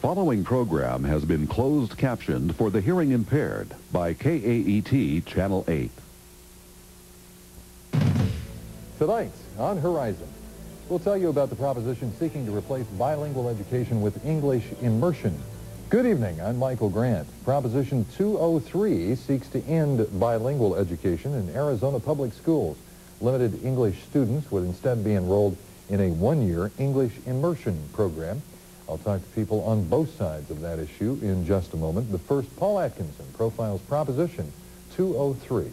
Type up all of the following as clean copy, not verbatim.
following program has been closed captioned for the hearing impaired by KAET Channel 8. Tonight on Horizon, we'll tell you about the proposition seeking to replace bilingual education with English immersion. Good evening, I'm Michael Grant. Proposition 203 seeks to end bilingual education in Arizona public schools. Limited English students would instead be enrolled in a one-year English immersion program. I'll talk to people on both sides of that issue in just a moment. But first, Paul Atkinson profiles Proposition 203.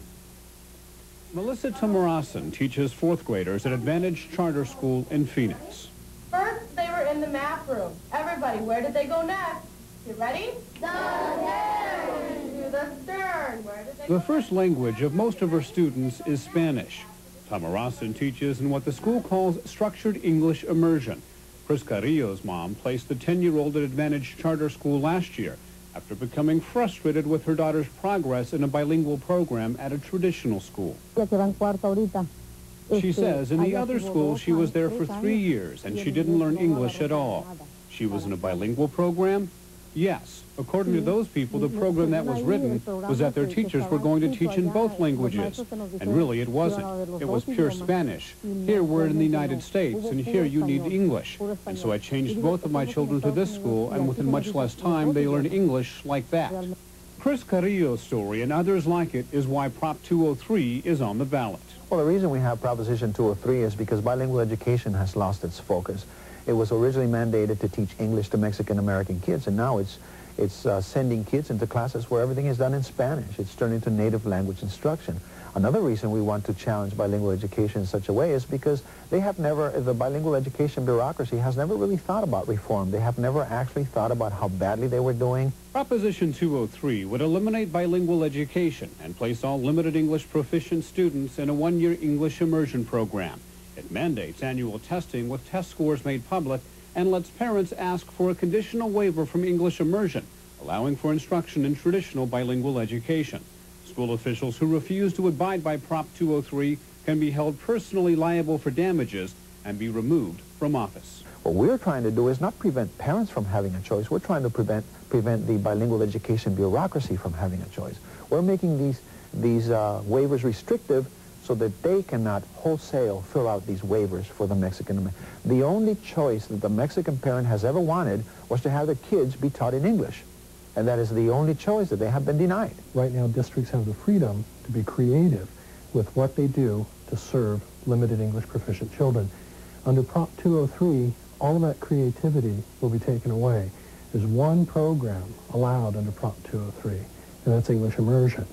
Melissa Tumarasan teaches fourth graders at Advantage Charter School in Phoenix. First, they were in the math room. Everybody, where did they go next? You ready? The stern. To the stern. Where did they go The first language of most of her students is Spanish. Tumarasan teaches in what the school calls structured English immersion. Chris Carillo's mom placed the 10-year-old at Advantage Charter School last year after becoming frustrated with her daughter's progress in a bilingual program at a traditional school. She says in the other school she was there for 3 years and she didn't learn English at all. She was in a bilingual program? Yes. According to those people, the program that was written was that their teachers were going to teach in both languages. And really, it wasn't. It was pure Spanish. Here, we're in the United States, and here you need English. And so I changed both of my children to this school, and within much less time, they learn English like that. Chris Carillo's story and others like it is why Prop 203 is on the ballot. Well, the reason we have Proposition 203 is because bilingual education has lost its focus. It was originally mandated to teach English to Mexican-American kids, and now it's sending kids into classes where everything is done in Spanish. It's turned into native language instruction. Another reason we want to challenge bilingual education in such a way is because the bilingual education bureaucracy has never really thought about reform. They have never actually thought about how badly they were doing. Proposition 203 would eliminate bilingual education and place all limited English proficient students in a one-year English immersion program. It mandates annual testing with test scores made public and lets parents ask for a conditional waiver from English immersion, allowing for instruction in traditional bilingual education. School officials who refuse to abide by Prop 203 can be held personally liable for damages and be removed from office. What we're trying to do is not prevent parents from having a choice. We're trying to prevent the bilingual education bureaucracy from having a choice. We're making these waivers restrictive so that they cannot wholesale fill out these waivers for the Mexican. The only choice that the Mexican parent has ever wanted was to have their kids be taught in English. And that is the only choice that they have been denied. Right now, districts have the freedom to be creative with what they do to serve limited English proficient children. Under Prop 203, all of that creativity will be taken away. There's one program allowed under Prop 203, and that's English immersion.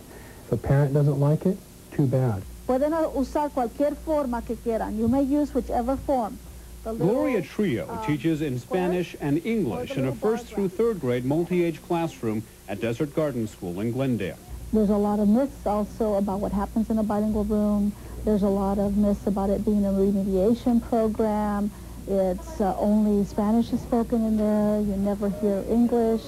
If a parent doesn't like it, too bad. Pueden usar cualquier forma que quieran. You may use whichever form. Gloria Trillo teaches in Spanish and English in a 1st through 3rd grade multi-age classroom at Desert Garden School in Glendale. There's a lot of myths also about what happens in a bilingual room. There's a lot of myths about it being a remediation program. It's only Spanish is spoken in there. You never hear English.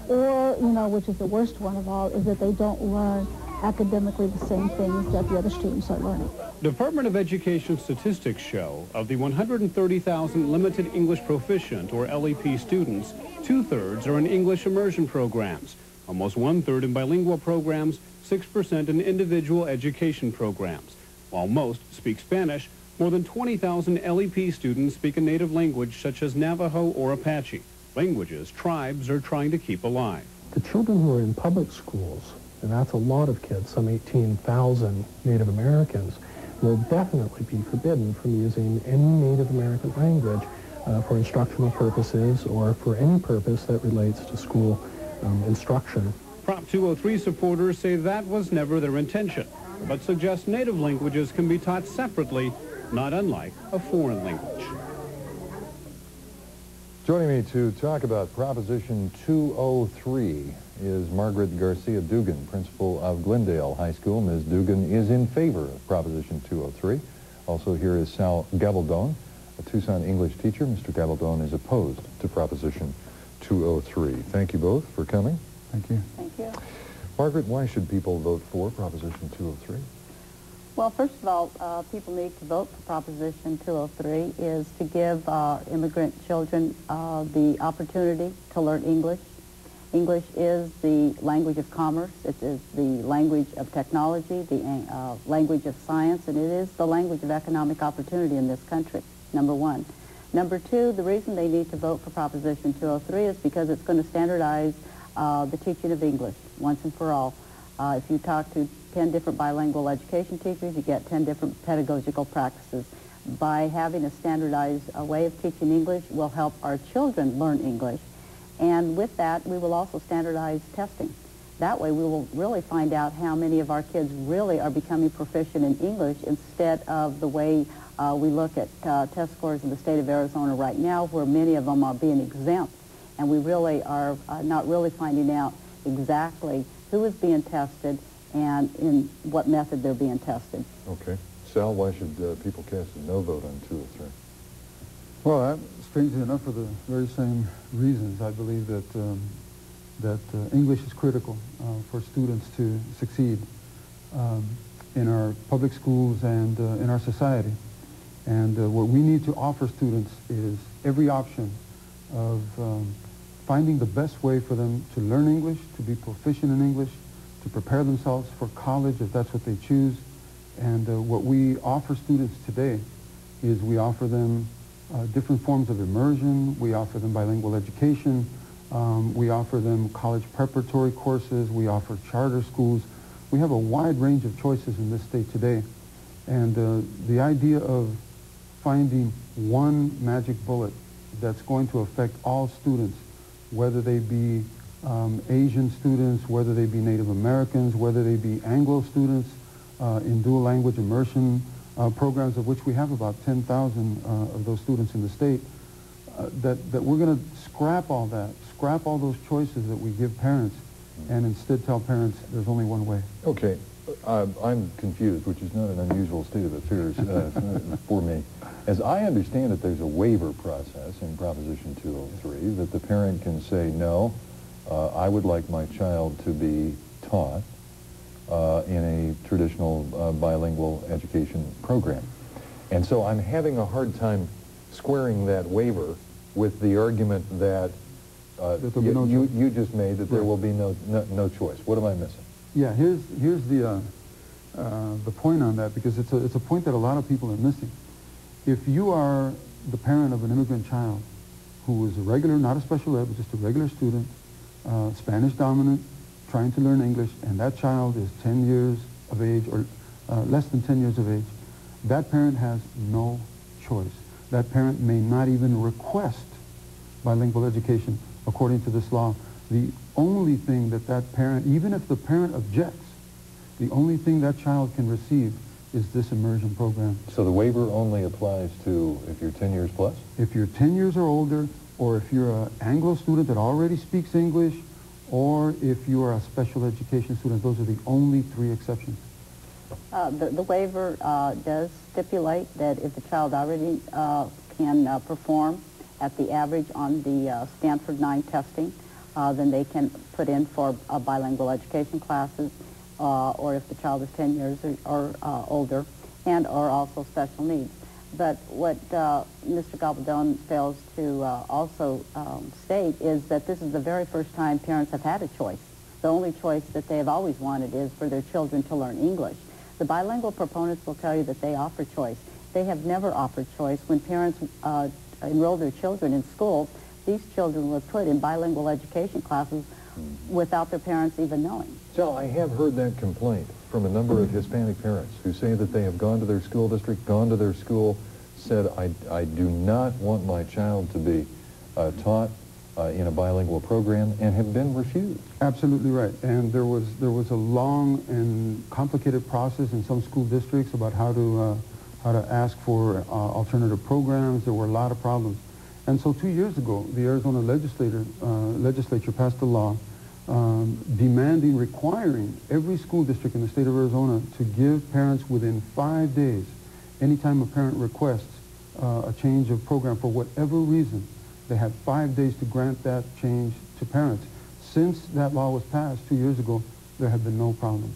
Or, you know, which is the worst one of all, is that they don't learn academically the same things that the other students are learning. Department of Education statistics show of the 130,000 limited English proficient or LEP students, 2/3 are in English immersion programs, almost 1/3 in bilingual programs, 6% in individual education programs. While most speak Spanish, more than 20,000 LEP students speak a native language such as Navajo or Apache, languages tribes are trying to keep alive. The children who are in public schools, and that's a lot of kids, some 18,000 Native Americans, will definitely be forbidden from using any Native American language for instructional purposes or for any purpose that relates to school instruction. Prop 203 supporters say that was never their intention, but suggest native languages can be taught separately, not unlike a foreign language. Joining me to talk about Proposition 203 is Margaret Garcia Dugan, principal of Glendale High School. Ms. Dugan is in favor of Proposition 203. Also here is Sal Gabaldon, a Tucson English teacher. Mr. Gabaldon is opposed to Proposition 203. Thank you both for coming. Thank you. Thank you. Margaret, why should people vote for Proposition 203? Well, first of all, people need to vote for Proposition 203 is to give immigrant children the opportunity to learn English. English is the language of commerce. It is the language of technology, the language of science, and it is the language of economic opportunity in this country, number one. Number two, the reason they need to vote for Proposition 203 is because it's going to standardize the teaching of English once and for all. If you talk to 10 different bilingual education teachers, you get 10 different pedagogical practices. By having a standardized way of teaching English will help our children learn English. And with that, we will also standardize testing. That way, we will really find out how many of our kids really are becoming proficient in English instead of the way we look at test scores in the state of Arizona right now, where many of them are being exempt. And we really are not really finding out exactly who is being tested and in what method they're being tested. Okay. Sal, why should people cast a no vote on 203? Well, strangely enough, for the very same reasons. I believe that English is critical for students to succeed in our public schools and in our society. And what we need to offer students is every option of finding the best way for them to learn English, to be proficient in English, to prepare themselves for college if that's what they choose. And what we offer students today is we offer them different forms of immersion. We offer them bilingual education. We offer them college preparatory courses. We offer charter schools. We have a wide range of choices in this state today. And the idea of finding one magic bullet that's going to affect all students, whether they be Asian students, whether they be Native Americans, whether they be Anglo students in dual language immersion programs, of which we have about 10,000 of those students in the state, that we're going to scrap all that, scrap all those choices that we give parents, and instead tell parents there's only one way. Okay. I'm confused, which is not an unusual state of affairs for me. As I understand it, there's a waiver process in Proposition 203 that the parent can say, no, I would like my child to be taught in a traditional bilingual education program. And so I'm having a hard time squaring that waiver with the argument that you just made, that there will be no choice. What am I missing? Yeah, here's the point on that, because it's a point that a lot of people are missing. If you are the parent of an immigrant child who is a regular, not a special ed, but just a regular student, Spanish dominant, trying to learn English, and that child is 10 years of age or less than 10 years of age, that parent has no choice. That parent may not even request bilingual education according to this law. The only thing that parent, even if the parent objects, the only thing that child can receive is this immersion program. So the waiver only applies to if you're 10 years plus? If you're 10 years or older, or if you're an Anglo student that already speaks English, or if you are a special education student. Those are the only three exceptions. The waiver does stipulate that if the child already can perform at the average on the Stanford 9 testing, then they can put in for bilingual education classes, or if the child is 10 years or older, and or also special needs. But what Mr. Gabaldon fails to also state is that this is the very first time parents have had a choice. The only choice that they have always wanted is for their children to learn English. The bilingual proponents will tell you that they offer choice. They have never offered choice. When parents enroll their children in schools, these children were put in bilingual education classes without their parents even knowing. So I have heard that complaint from a number of Hispanic parents who say that they have gone to their school district, gone to their school, said, I do not want my child to be taught in a bilingual program, and have been refused. Absolutely right. And there was a long and complicated process in some school districts about how to ask for alternative programs. There were a lot of problems. And so 2 years ago, the Arizona legislature passed a law demanding, requiring every school district in the state of Arizona to give parents within 5 days, anytime a parent requests a change of program for whatever reason, they have 5 days to grant that change to parents. Since that law was passed 2 years ago, there have been no problems.